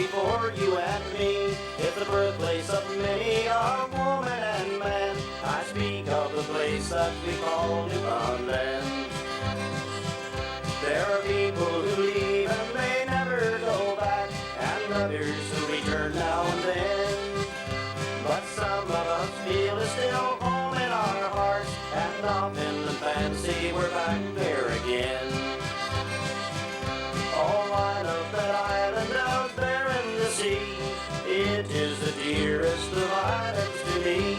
before you and me. It's the birthplace of many a woman and man. I speak of the place that we call Newfoundland. There are people who leave and they never go back, and others who return now and then. But some of us feel it's still home in our hearts, and often fancy we're back there again. Oh, I love that island out there in the sea. It is the dearest of islands to me.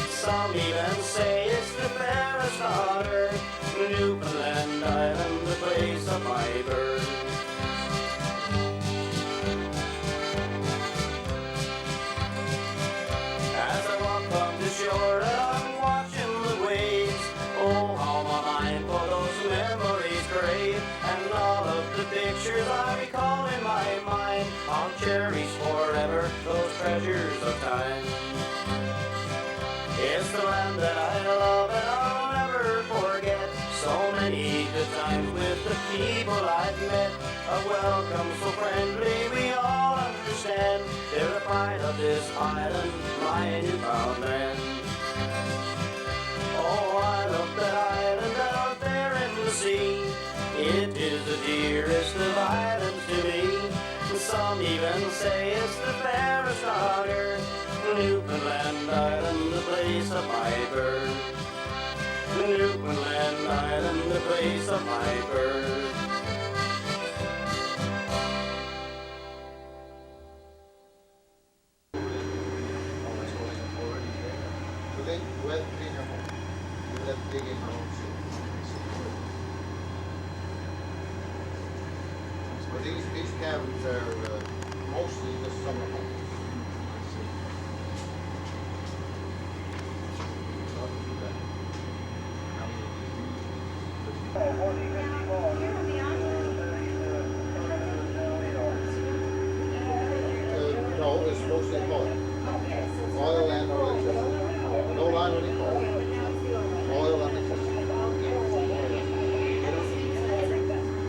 Some even say it's the fairest on earth. Newfoundland Island, the place of my birth. As I walk on the shore and I'm watching the waves, oh, how my mind for those memories crave. And all of the pictures I recall in my mind, I'll cherish forever those treasures of time. It's the land that I love and I'll never forget. So many good times with the people I've met. A welcome so friendly we all understand. They're the pride of this island, my Newfoundland. Oh, I love that island out there in the sea. It is the dearest of islands to me. Some even say it's the fairest on earth. Newfoundland Island, the place of my birth. Newfoundland Island, the place of my birth. These cabins are mostly the summer homes. No, it's mostly oil. Oil and electricity. No line or any coal. Oil and electricity.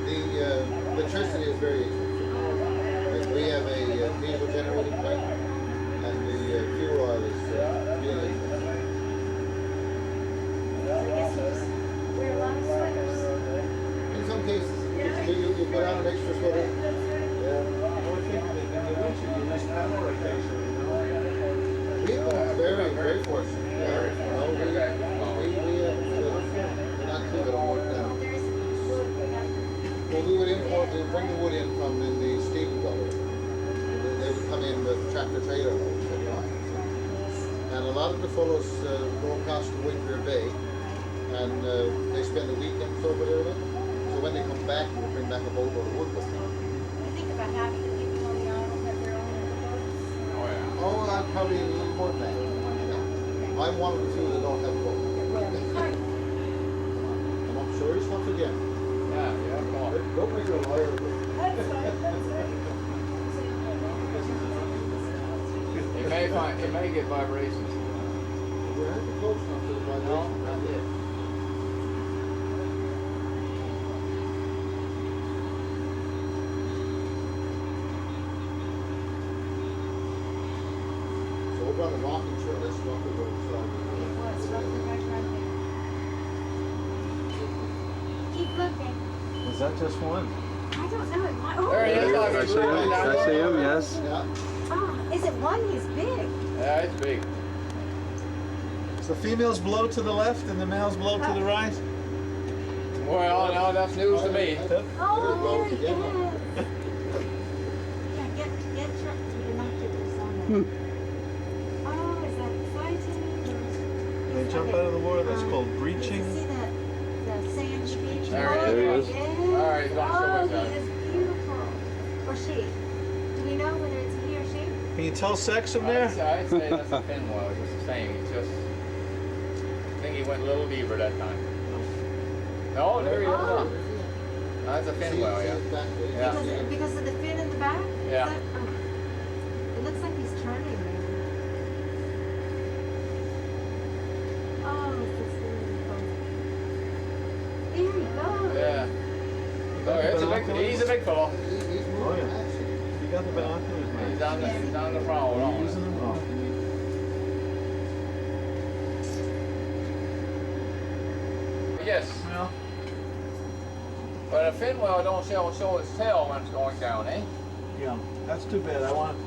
The electricity is very expensive. We have a diesel generating plant, and the fuel oil is really expensive. Wear a lot of sweaters. In some cases, you put on an extra sweater. We've been very fortunate. We're not too good at work now. Well, we would bring the wood in from the Stephen Gully. They would come in with tractor trailer loads at times. And a lot of the fellows go across the Winter Bay, and they spend the weekends over there. So when they come back, we bring back a boatload of wood with them. I think about half the people on the island have their own boats. Oh, yeah. Oh, I'd probably more than that. Yeah. I'm one of the few that don't have a boat. And I'm sure he's once again. Yeah, come on. Don't make a liar. It may get vibrations. We're having close enough to the vibration. No, not yet. So over on the rocking trail, let's walk the road. It was roughly right there. Keep looking. Is that just one? I don't know. It might, oh, There he is. I see him. I see him, yes. Yeah. Oh, is it one? He's big. Yeah, it's big. So females blow to the left and the males blow to the right? Well, no, that's news to me. Oh, there he is. Yeah, get your binoculars on it. Oh, is that exciting? They jump out of the water. That's called breaching. See the sand beach? There he is. All right, he's gonna show us Oh, that. he is beautiful. Or she. Do we know whether it's he or she? Can you tell sex from there? I'd say that's a fin whale. It's the same. He's just. I think he went a little deeper that time. No, there he is. Oh. That's a fin whale, yeah. Yeah. Because of the fin in the back? Is Yeah. that- it looks like he's turning there. Oh, this is really cool. There he goes. Yeah. Oh, it's a big, he's a big fellow. He's Oh, moving, yeah. actually. You got the binoculars, man? He's on the prowl. Are you using them? Oh. Yes. Yeah. But a fin whale don't show its tail when it's going down, eh? Yeah. That's too bad. I want.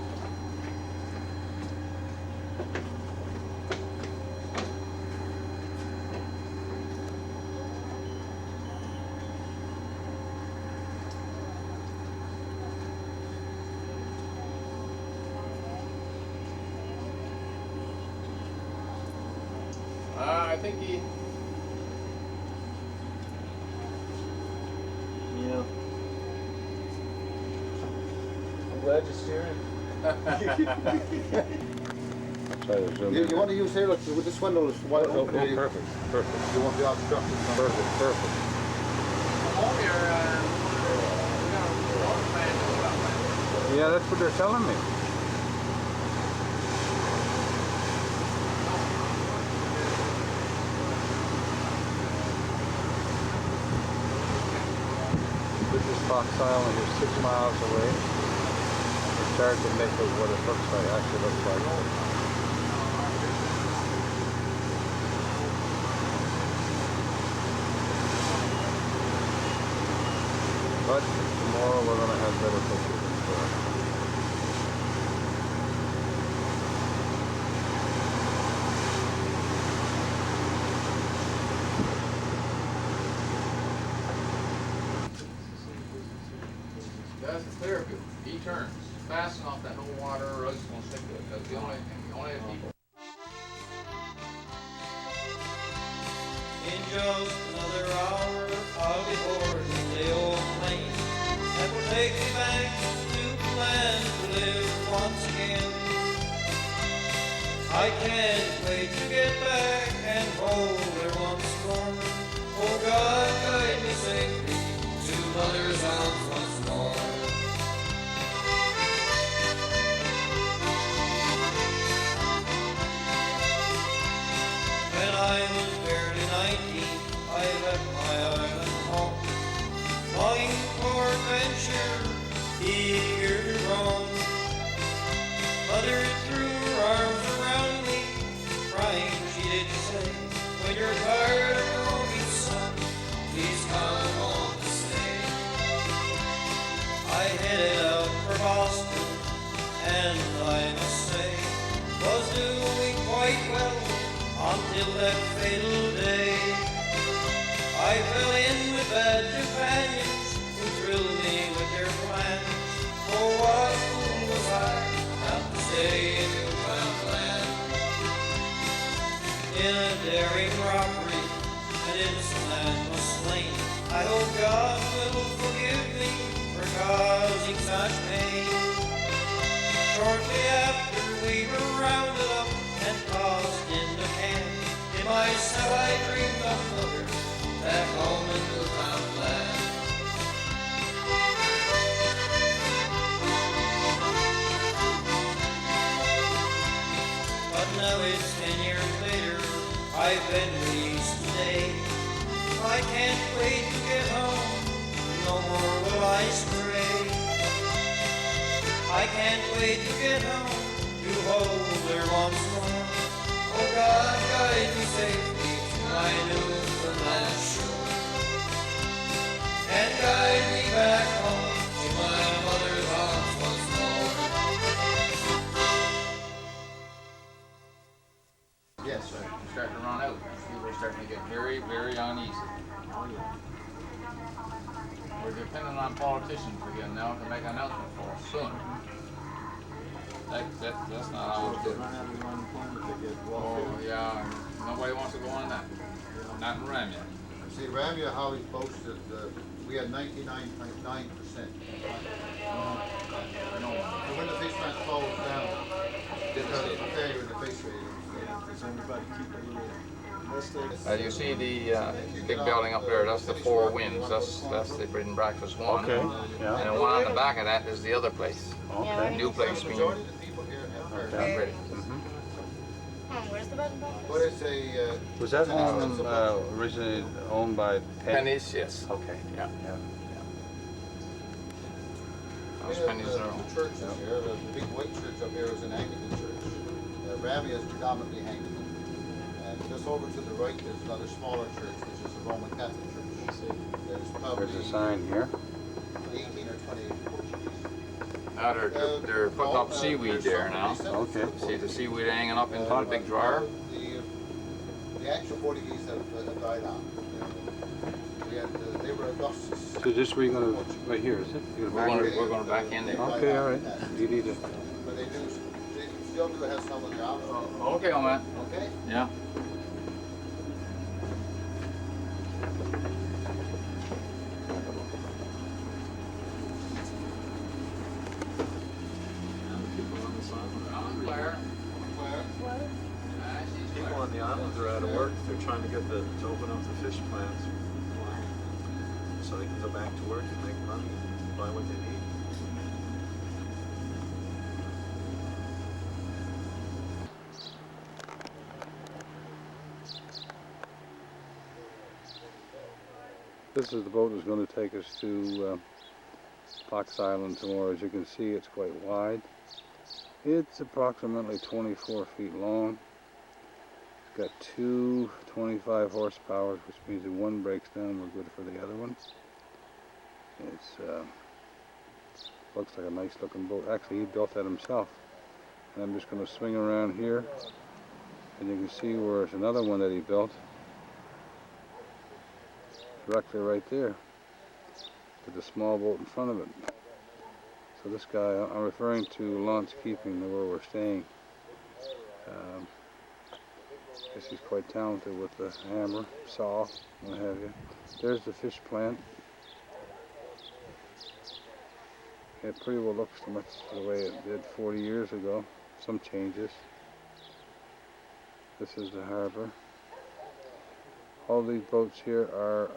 I think he. Yeah. I'm glad you're steering. You want to use here, look, with this window is wide open. Oh, perfect, perfect. You won't be obstructed. Perfect, perfect. Oh, you're Yeah, that's what they're telling me. This is Fox Island, you're 6 miles away. It's hard to make out what it looks like, actually looks like. But tomorrow we're going to have better pictures than today. That's the clear view. He turns. Fast enough that no water or else won't stick to it. That's the only thing. The only people. In just another hour, I'll be boarding the old plane that will take me back to the land to live once again. I can't wait to get back and hold her once more. Oh God, guide me safely to mother's arms once more. When I was barely 19, I left my island home, longing for adventure, eager to roam. Mother threw her arms around me, crying she did say, when you're tired of roaming, son, please come home to stay. I headed out for Boston, and I must say, was doing quite well until that fatal day. I fell in with bad companions who thrilled me with their plans. Oh, what a fool was I not to stay in Newfoundland. In a daring robbery, an innocent man was slain. I hope God will forgive me for causing such pain. Shortly after we were rounded up and tossed in the can, in my cell I dreamed of mother back home in Newfoundland. But now it's 10 years later, I've been released today. I can't wait to get home, no more will I stray. I can't wait to get home, to hold her once more. Oh God, guide me safely to my Newfoundland shore. And guide me back home to my mother's arms once more. Yes, sir. It's starting to run out. People are starting to get very, very uneasy. We're depending on politicians again now to make an announcement for us soon. That's not how it's doing. Oh yeah, nobody wants to go on that. Not in Ramya. See, Ramya, how he posted, we had 99.9%. And when the fish plant falls down, because of the failure in the fish rate. Does everybody keep a little list? You see the big building up there, that's the Four Winds, that's the Bread and Breakfast one. Okay, yeah. And the one on the back of that is the other place. Okay. New place being Majority of the people here have heard. Okay. ready. Where's the bed and breakfast? But it's a, Was that originally owned by Penn? Pennies, yes. Okay. Yeah. Yeah. Those We have pennies are. the churches here. The big white church up here is an Anglican church. Ramie is predominantly Anglican. And just over to the right there's another smaller church, which is the Roman Catholic Church. There's probably There's a sign here. 18 or 20 Portuguese. Now they're putting up seaweed there now. Okay. See the seaweed hanging up into the big dryer? The actual Portuguese have died out. They were Augustus. So this where you're gonna, right here, is it? You're We're gonna going to back in there. Okay, all right. You need to. But they still do have some of their options. Okay, old man. Okay? Yeah. People on the islands are out of work. They're trying to get to open up the fish plants so they can go back to work and make money and buy what they need. This is the boat that's going to take us to Fox Island tomorrow. As you can see, it's quite wide. It's approximately 24 feet long. It's got two 25 horsepower, which means if one breaks down, we're good for the other one. It's looks like a nice looking boat. Actually, he built that himself. And I'm just going to swing around here, and you can see where there's another one that he built. Directly right there, with the small boat in front of it. So this guy, I'm referring to Lance Keeping, where we're staying. I guess he's quite talented with the hammer, saw, what have you. There's the fish plant. It pretty well looks much the way it did 40 years ago. Some changes. This is the harbor. All these boats here are,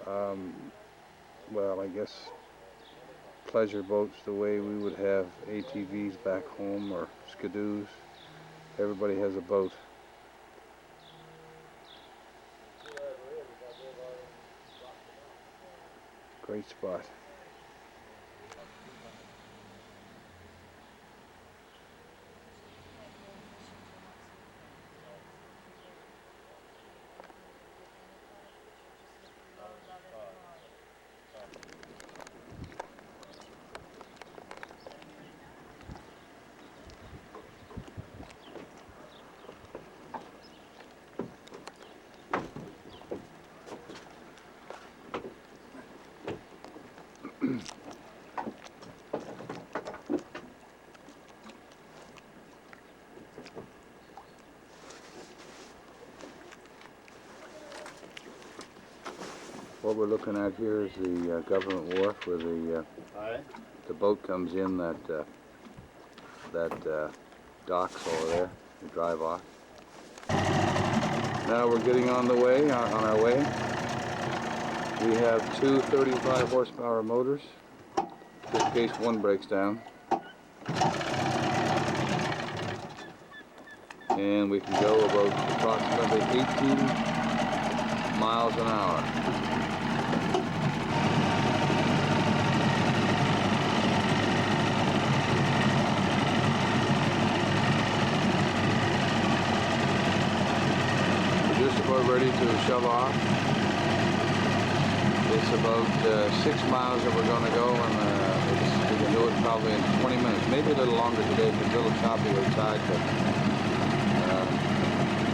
well, I guess pleasure boats, the way we would have ATVs back home or skidoos. Everybody has a boat. Great spot. What we're looking at here is the government wharf where the boat comes in, that docks over there. You drive off. Now we're getting on the way, on our way. We have two 35 horsepower motors, just in case one breaks down. And we can go about approximately 18 miles an hour. We're just about ready to shove off. It's about 6 miles that we're going to go, and we can do it probably in 20 minutes, maybe a little longer today. It's a little choppy outside, but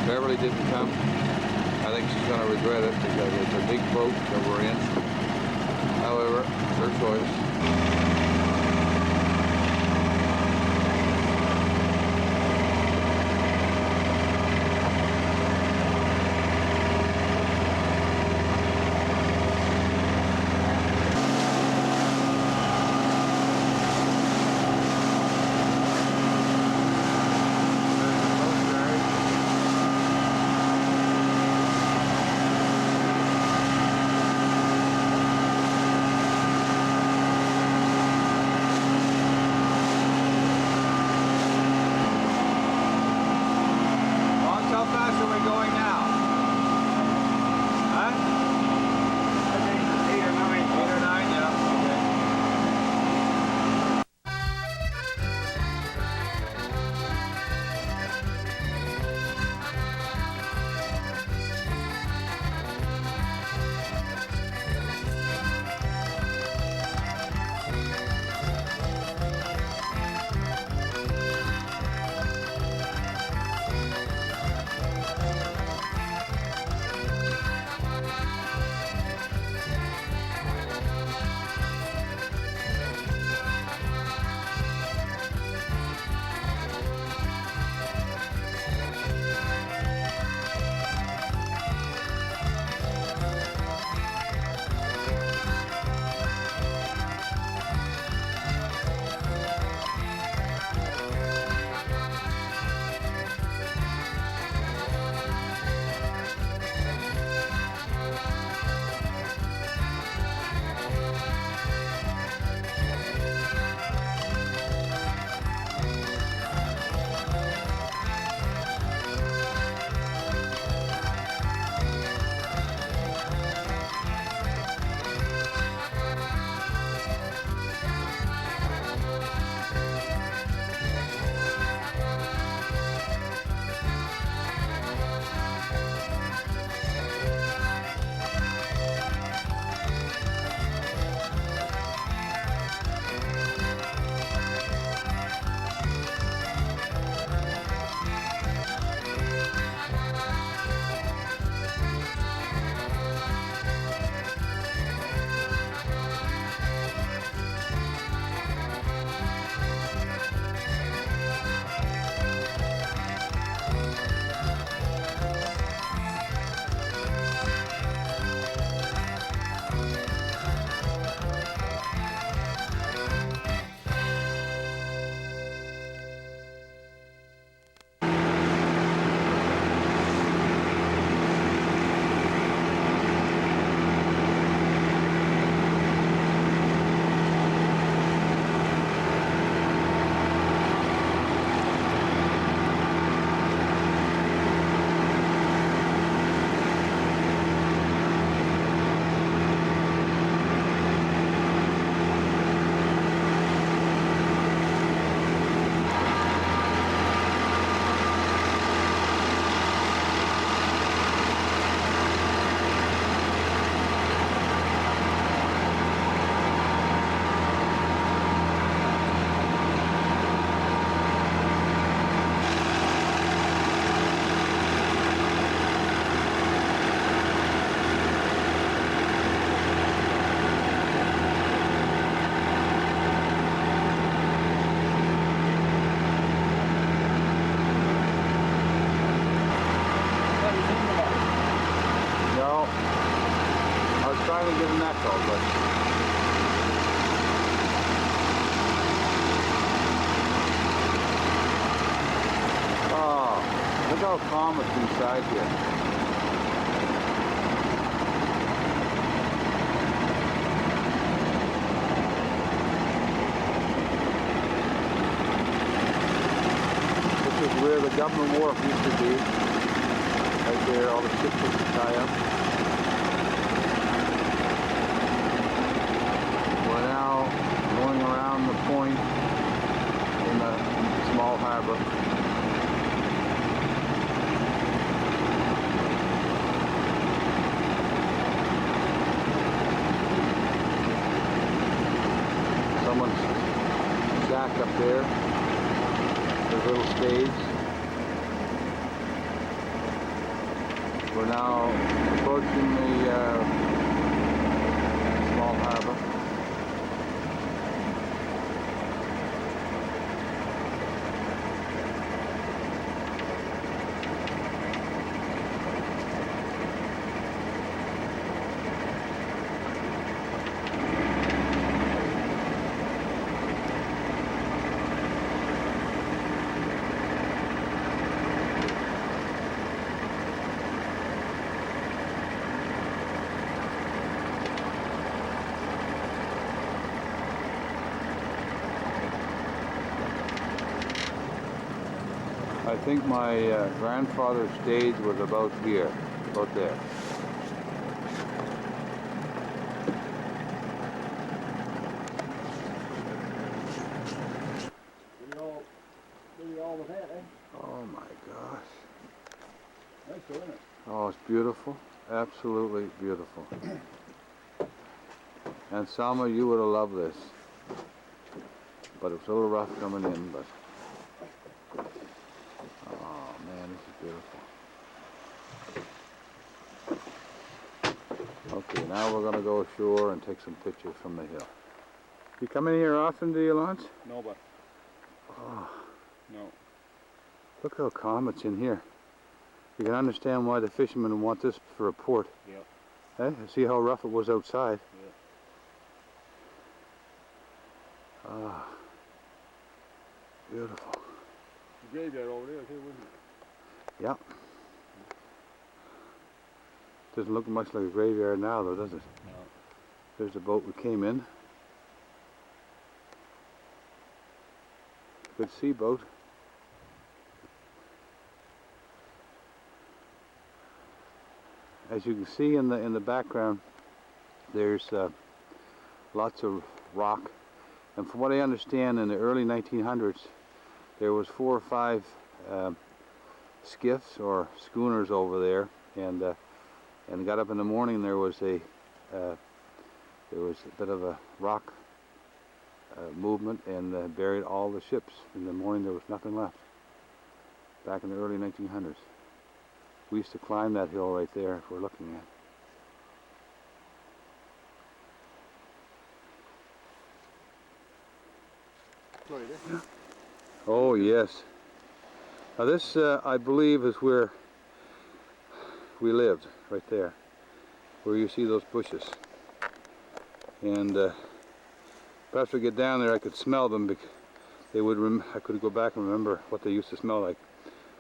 Beverly didn't come. I think she's going to regret it because it's a big boat that we're in. However, it's her choice. didn't get an echo, but oh, look how calm it's inside here. This is where the government wharf used to be. Right there, all the ships used to tie up. We're now going around the point in the small harbor. Someone's shack up there. There's a little stage. We're now approaching the small harbor. I think my grandfather's stage was about here, about there. Oh my gosh. Nice, isn't it? Oh, it's beautiful. Absolutely beautiful. And Selma, you would have loved this. But it was a little rough coming in, but oh man, this is beautiful. Okay, now we're gonna go ashore and take some pictures from the hill. You come in here often, do you, Lance? No, but Oh, no. look how calm it's in here. You can understand why the fishermen want this for a port. Yeah. Eh? See how rough it was outside? Yeah. Ah, beautiful. The graveyard over there too, wouldn't it? Yeah. Doesn't look much like a graveyard now, though, does it? No. There's the boat we came in. Good sea boat. As you can see in the background, there's lots of rock, and from what I understand, in the early 1900s, there was 4 or 5 skiffs or schooners over there, and got up in the morning. There was a bit of a rock movement, and buried all the ships. In the morning, there was nothing left. Back in the early 1900s. We used to climb that hill right there if we're looking at. Florida. Oh yes. Now this, I believe, is where we lived, right there, where you see those bushes. And perhaps we get down there, I could smell them. Because they would. I could go back and remember what they used to smell like.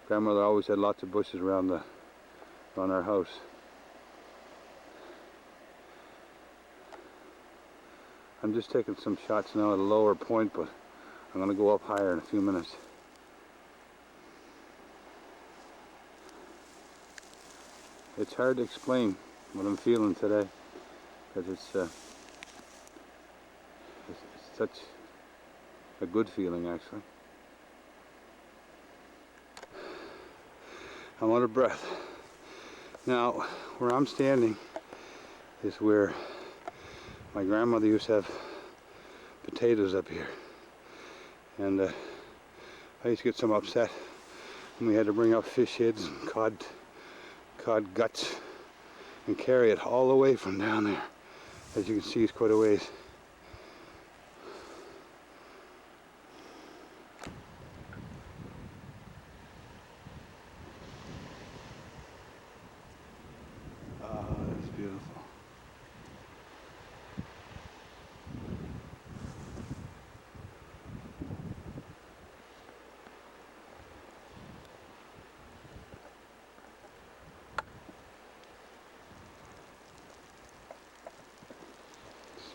Grandmother always had lots of bushes around our house. I'm just taking some shots now at a lower point, but I'm going to go up higher in a few minutes. It's hard to explain what I'm feeling today, because it's such a good feeling, actually. I'm out of breath. Now, where I'm standing is where my grandmother used to have potatoes up here. And I used to get some upset when we had to bring up fish heads and cod guts and carry it all the way from down there. As you can see, it's quite a ways. Ah, that's beautiful.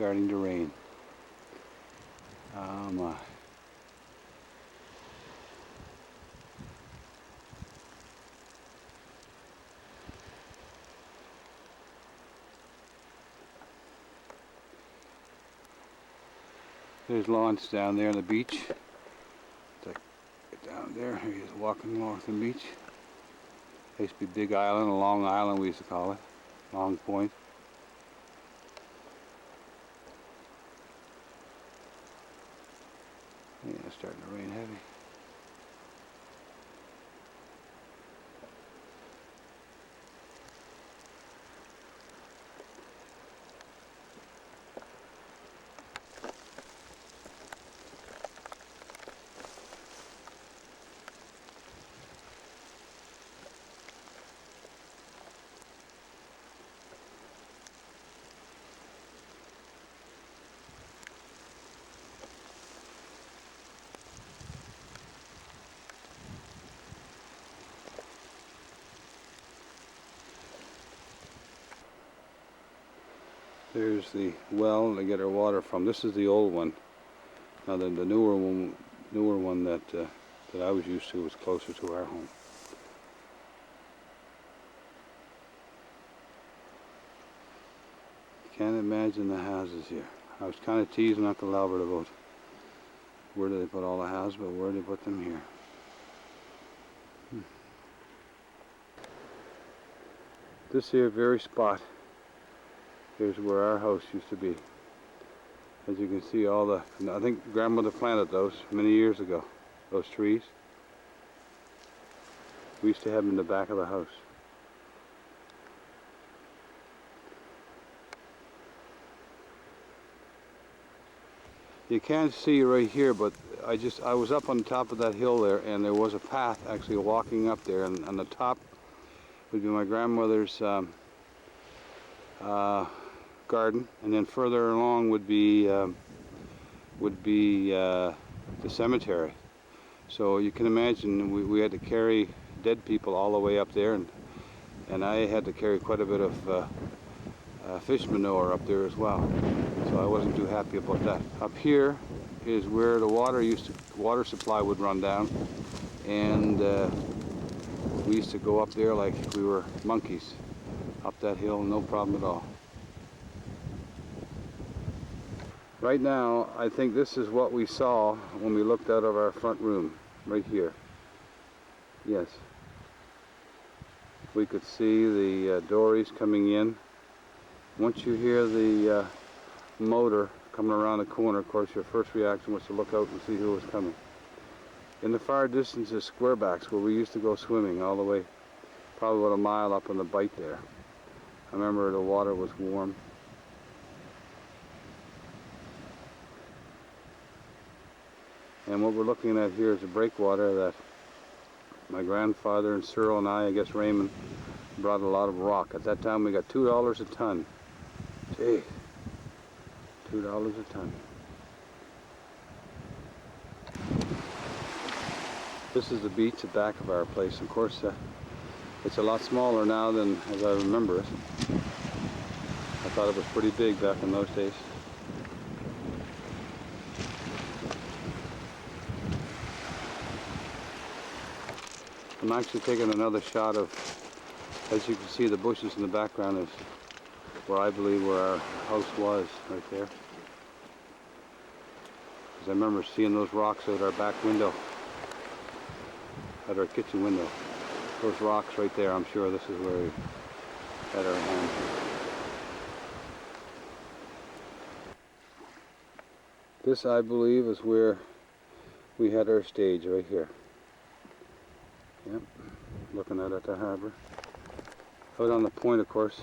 starting to rain. Oh my. There's Lawrence down there on the beach. It's like down there, he's walking along the beach. There used to be Big Island, a Long Island we used to call it, Long Point. Yeah, it's starting to rain heavy. There's the well to get our water from. This is the old one. Now the newer one that I was used to was closer to our home. Can't imagine the houses here. I was kind of teasing Uncle Albert about where do they put all the houses, but where do they put them here? This here very spot, here's where our house used to be. As you can see, all the, I think grandmother planted those many years ago, those trees. We used to have them in the back of the house. You can't see right here, but I was up on top of that hill there, and there was a path actually walking up there, and on the top would be my grandmother's garden, and then further along would be the cemetery. So you can imagine we had to carry dead people all the way up there, and I had to carry quite a bit of fish manure up there as well. So I wasn't too happy about that. Up here is where the water supply would run down, and we used to go up there like we were monkeys up that hill, no problem at all. Right now, I think this is what we saw when we looked out of our front room, right here. Yes. We could see the dories coming in. Once you hear the motor coming around the corner, of course, your first reaction was to look out and see who was coming. In the far distance is Squarebacks, where we used to go swimming all the way, probably about a mile up on the bight there. I remember the water was warm. And what we're looking at here is a breakwater that my grandfather and Cyril and I guess Raymond, brought a lot of rock. At that time we got $2 a ton. Gee, $2 a ton. This is the beach at the back of our place. Of course, it's a lot smaller now than as I remember it. I thought it was pretty big back in those days. I'm actually taking another shot of, as you can see, the bushes in the background is where I believe where our house was, right there. Because I remember seeing those rocks out our back window, at our kitchen window. Those rocks right there, I'm sure this is where we had our home. This, I believe, is where we had our stage, right here. Yep, looking out at the harbor. Out on the point, of course,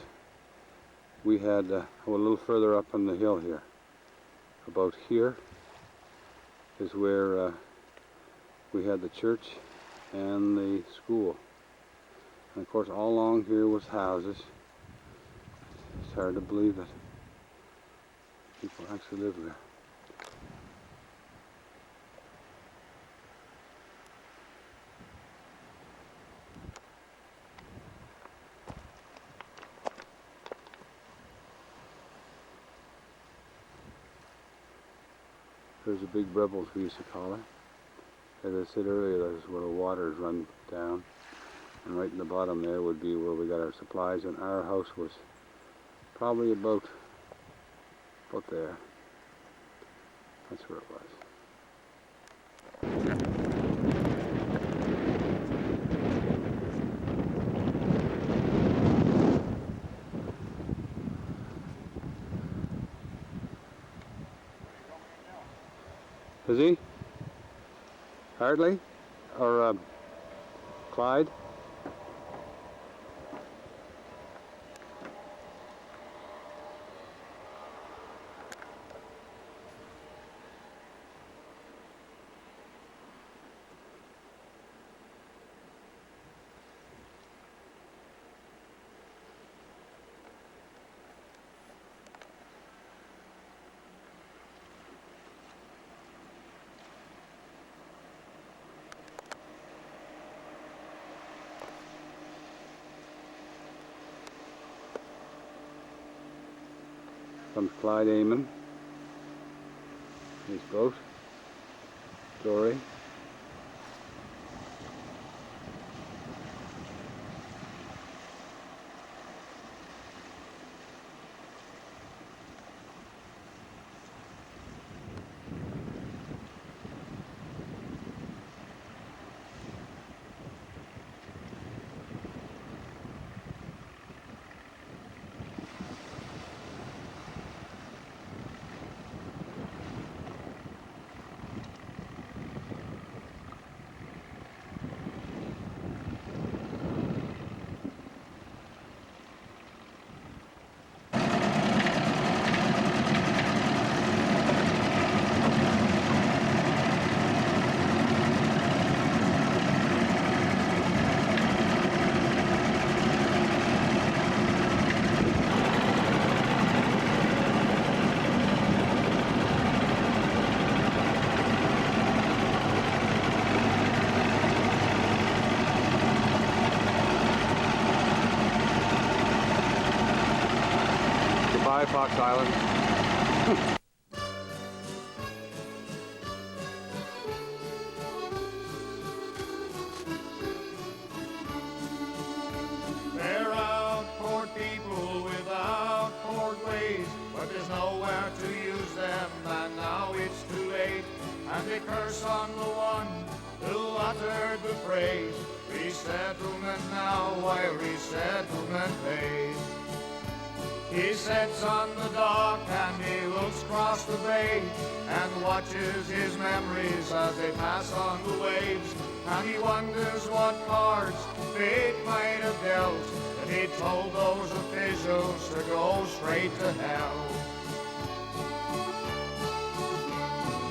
we had a little further up on the hill here. About here is where we had the church and the school. And of course, all along here was houses. It's hard to believe that people actually live there. There's a big rebels, we used to call her. As I said earlier, that's where the waters run down. And right in the bottom there would be where we got our supplies, and our house was probably about there. That's where it was. Is he? Hardly? Or Clyde? Comes Clyde Eamon, his boat, Dory. Goodbye, Fox Island. They're outport people with outport ways, but there's nowhere to use them, and now it's too late. And they curse on the one who uttered the phrase, resettlement now, why resettlement pays. He sits on the dock and he looks across the bay and watches his memories as they pass on the waves. And he wonders what cards fate might have dealt that he told those officials to go straight to hell.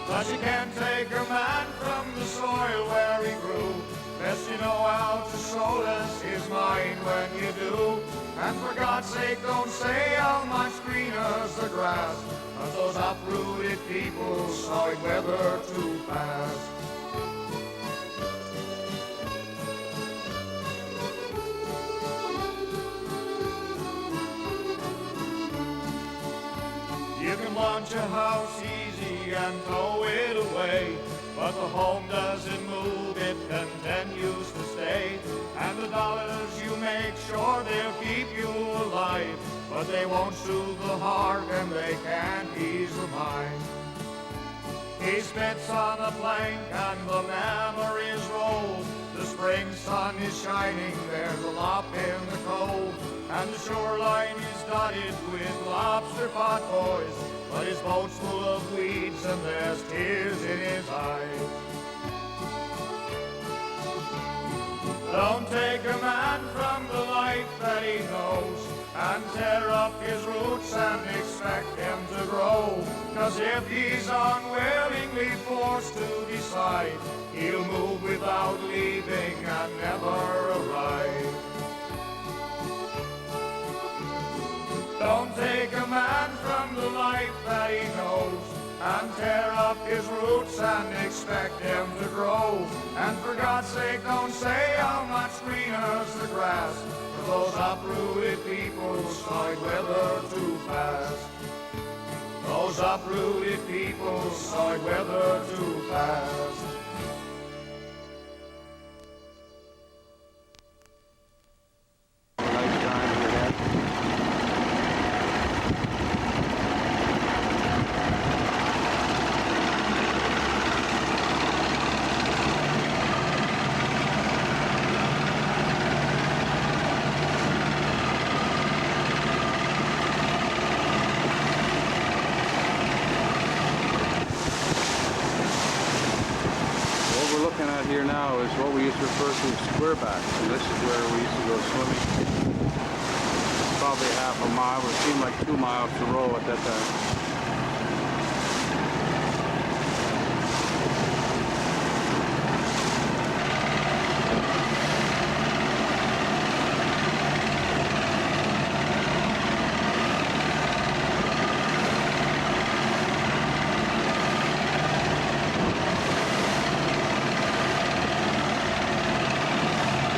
But you can't take a man from the soil where he grew. Best you know how to solace his mind when you do. And for God's sake, don't say how much greener's the grass, as those uprooted people saw it weather too fast. You can launch a house easy and throw it away, but the home doesn't move, it continues to stay. And the dollars you make, sure they'll keep you alive, but they won't soothe the heart and they can't ease the mind. He spits on a plank and the memories roll. The spring sun is shining, there's a lop in the cove, and the shoreline is dotted with lobster pot boys. But his boat's full of weeds and there's tears in his eyes. Don't take a man from the life that he knows and tear up his roots and expect him to grow. 'Cause if he's unwillingly forced to decide, he'll move without leaving and never arrive. Don't take a man from the life that he knows and tear up his roots and expect him to grow. And for God's sake, don't say how much greener's the grass, for those uprooted people saw it weather too fast. Those uprooted people saw it weather too fast. Nice time ahead. What we're looking at here now is what we used to refer to as squarebacks, and this is where we used to go swimming. Probably half a mile, it seemed like 2 miles to row at that time.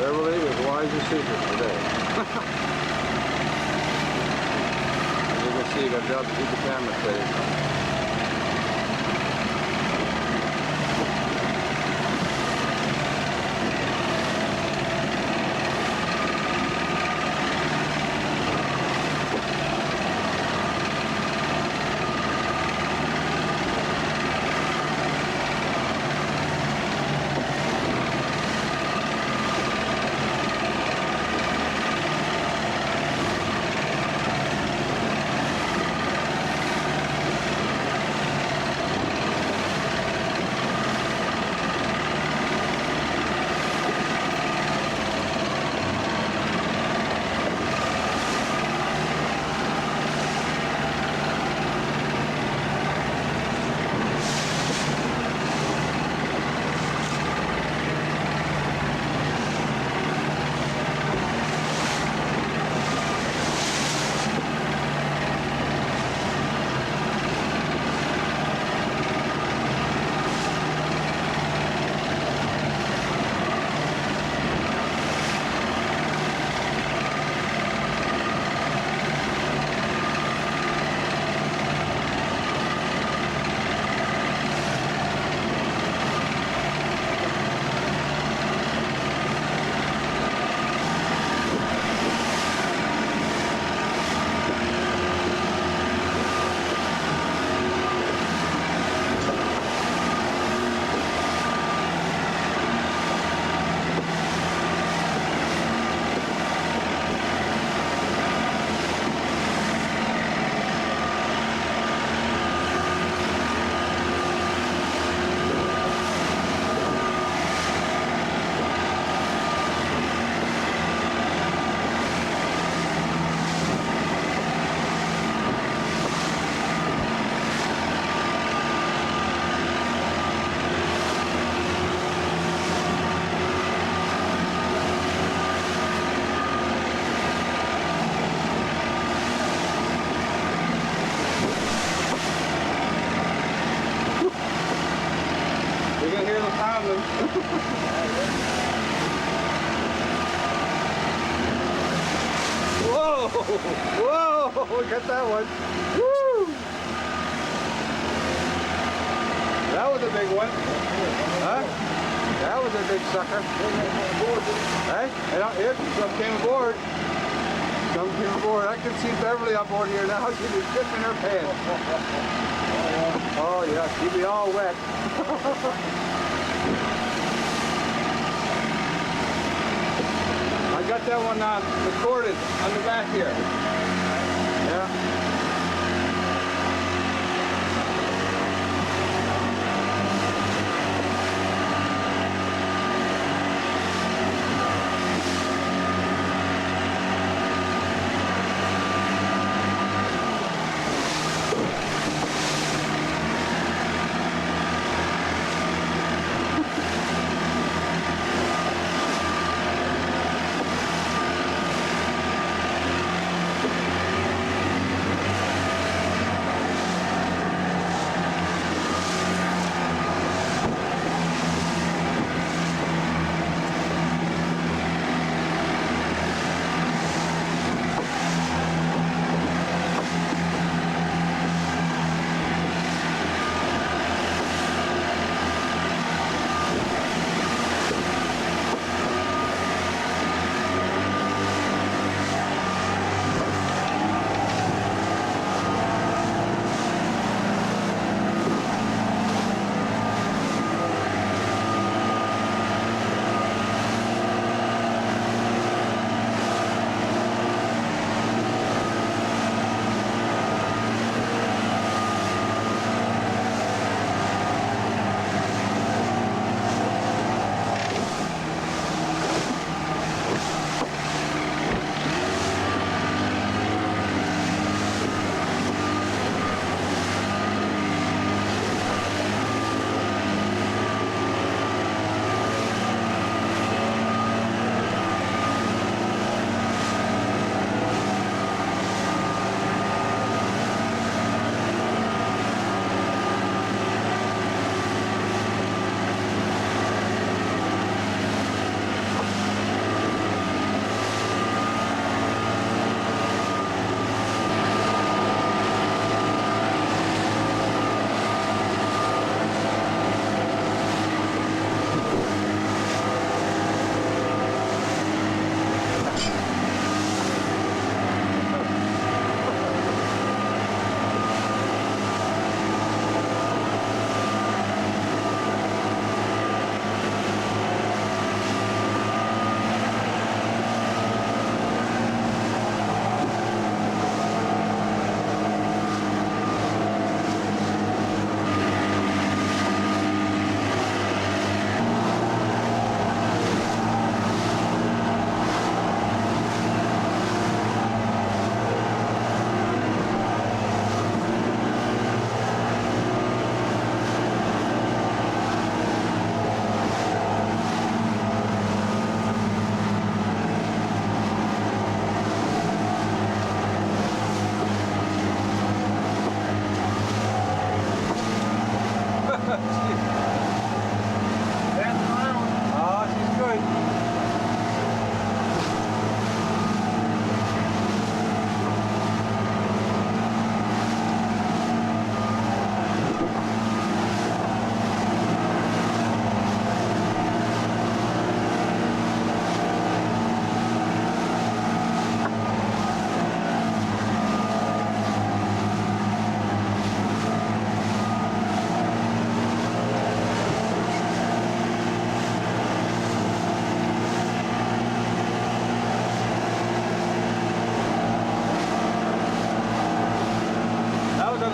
Beverly was wise as secret today. As you can see, you got a job to keep the camera steady. Whoa! Whoa! We got that one. Woo! That was a big one. Huh? That was a big sucker. Hey? Yep, some came aboard. Some came aboard. I can see Beverly up aboard here now. She's dipping her pants. Oh yeah, she'll be all wet. I got that one recorded on the back here. Yeah.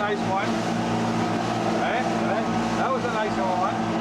nice one. Right? That was a nice one.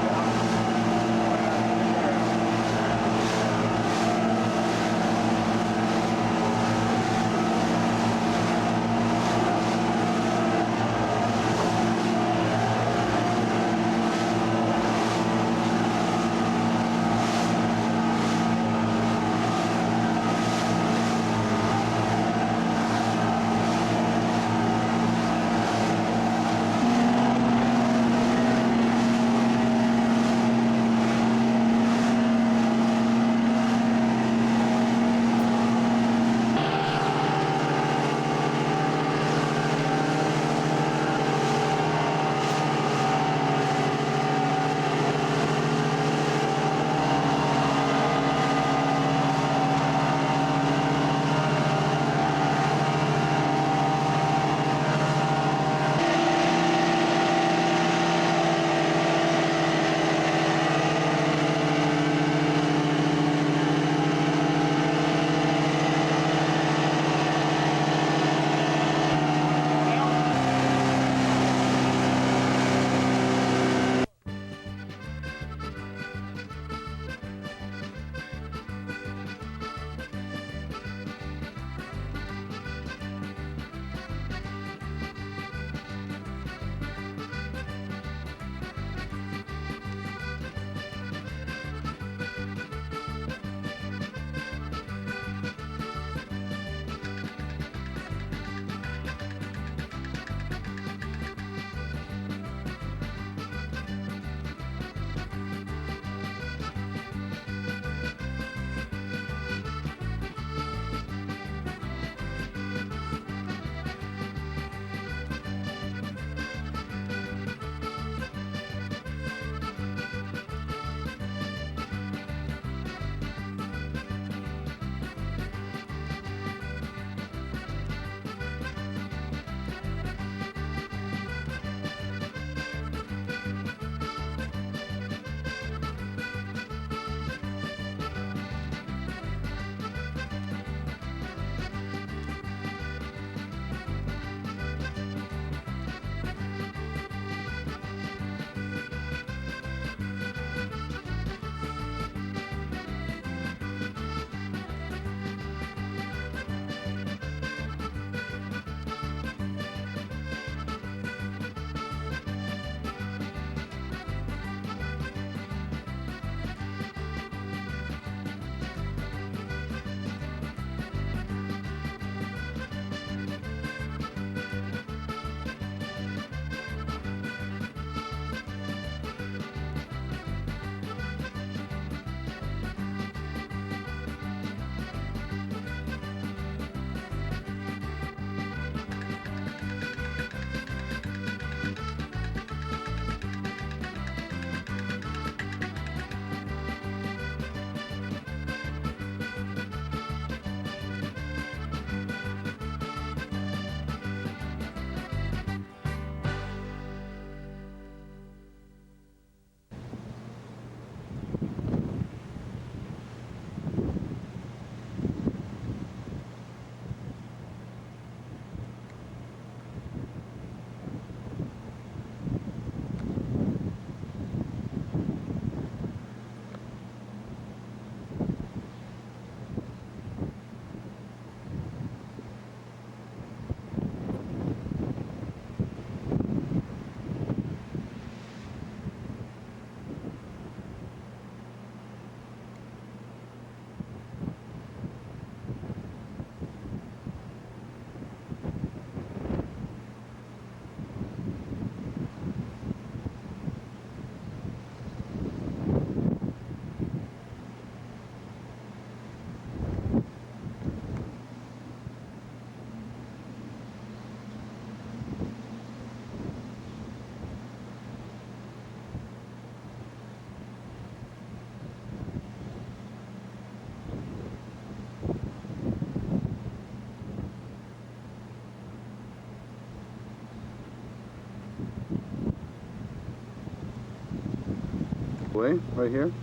Way, right here? Really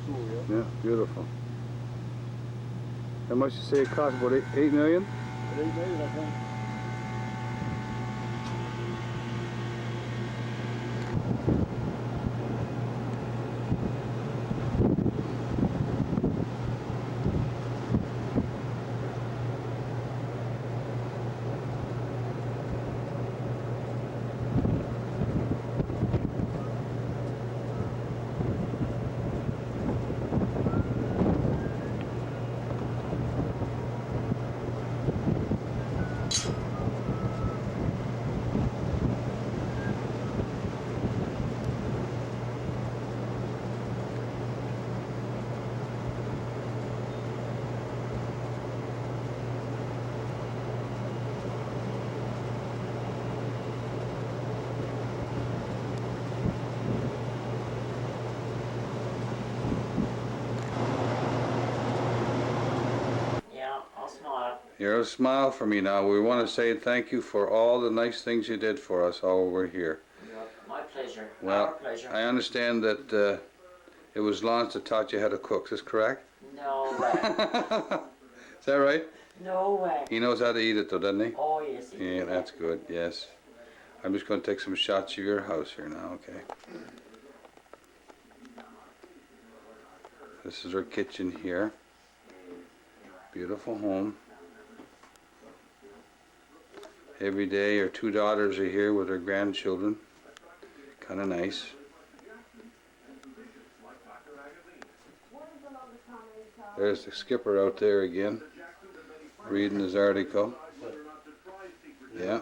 cool, yeah. Yeah, beautiful. How much you say it cost? About 8 million? But 8 million, I think. You're a smile for me now. We want to say thank you for all the nice things you did for us while we're here. My pleasure. Well, Our pleasure. I understand that it was Lance that taught you how to cook. Is this correct? No way. Is that right? No way. He knows how to eat it though, doesn't he? Oh, yes, he Yeah, did. that's good. Yes. I'm just going to take some shots of your house here now, okay? This is our kitchen here. Beautiful home. Every day our 2 daughters are here with their grandchildren. Kind of nice. There's the skipper out there again, reading his article. Yeah.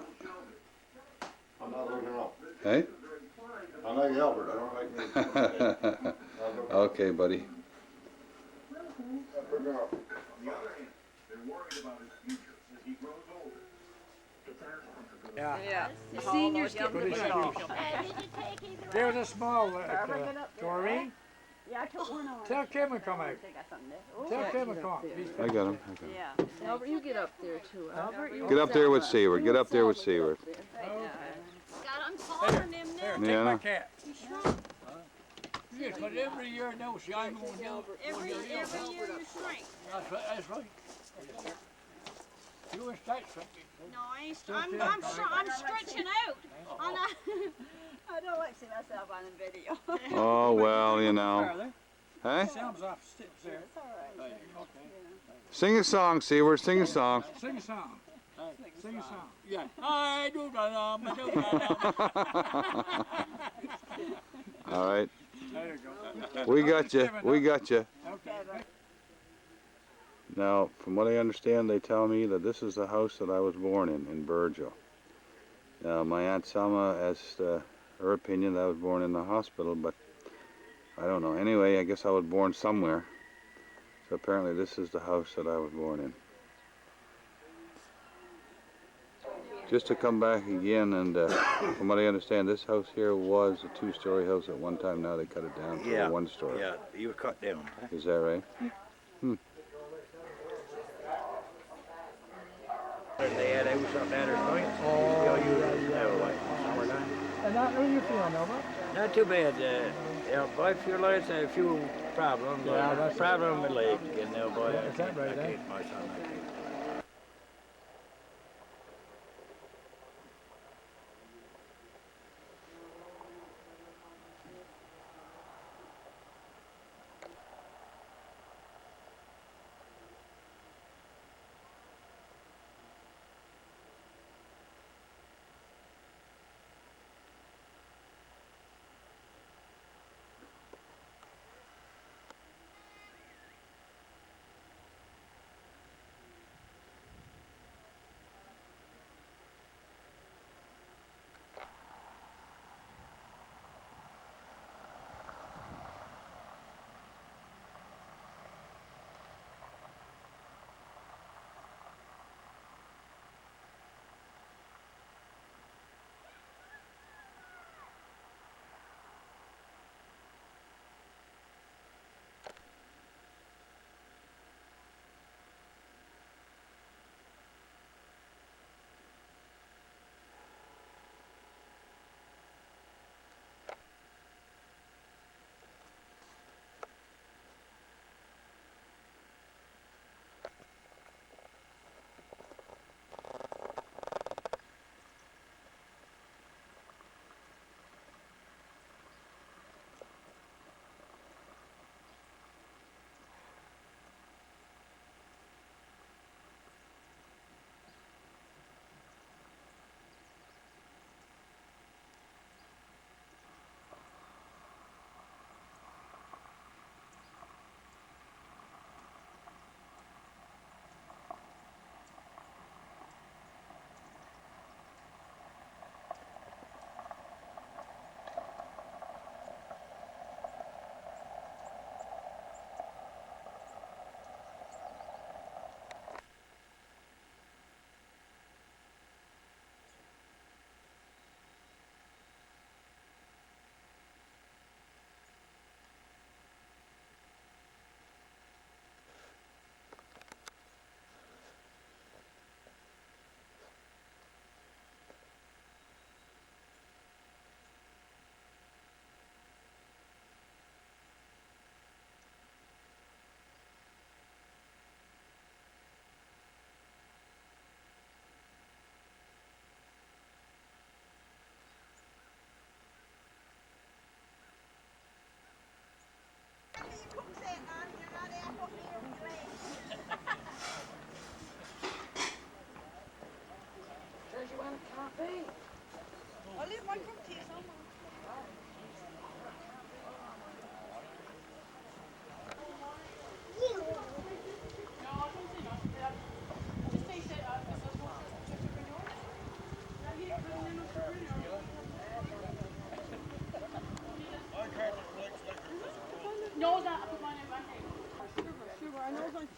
I'm not looking up. Hey? I like Albert, I don't like me. Okay, buddy. Yeah. Senior skip. Good excuse. There's a small Doreen. Yeah, I took one on. Tell Kim to come out. Tell Kim to come. I got him. Yeah. Albert, you get up there too. Albert, you Get up there with Seward. Get up there with Seward. I'm calling him now. Take Yeah. my cat. Yes, but every year, no, see, I'm going down. Every year you shrink. That's right. You were tight something. No, I ain't. I'm stretching out. I don't like to see myself on the video. Oh, well, you know. Hey? Sounds off sticks there. It's all right. Okay. Sing a song, Seward. Sing a song. Sing a song. Sing a song. Yeah. I do da All right. There you go. We got you. We got you. Okay. Now, from what I understand, they tell me that this is the house that I was born in Burgeo. Now, my Aunt Selma has her opinion that I was born in the hospital, but I don't know. Anyway, I guess I was born somewhere. So apparently this is the house that I was born in. Just to come back again, and from what I understand, this house here was a 2-story house at one time. Now they cut it down to a 1-story. Yeah, you were cut down. Is that right? They had a house up there, right? And how are you feeling, Albert? Not too bad. Yeah, boy, a few lights, a few problems. Yeah, that's problem with leg, you know, boy. Is that right, eh? My son, I can't.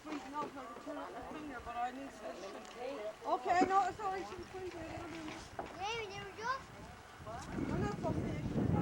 freezing off like a turn up my finger, but I need to. Okay, no, it's alright. She's freezing. Maybe they were just. I'm not so sick.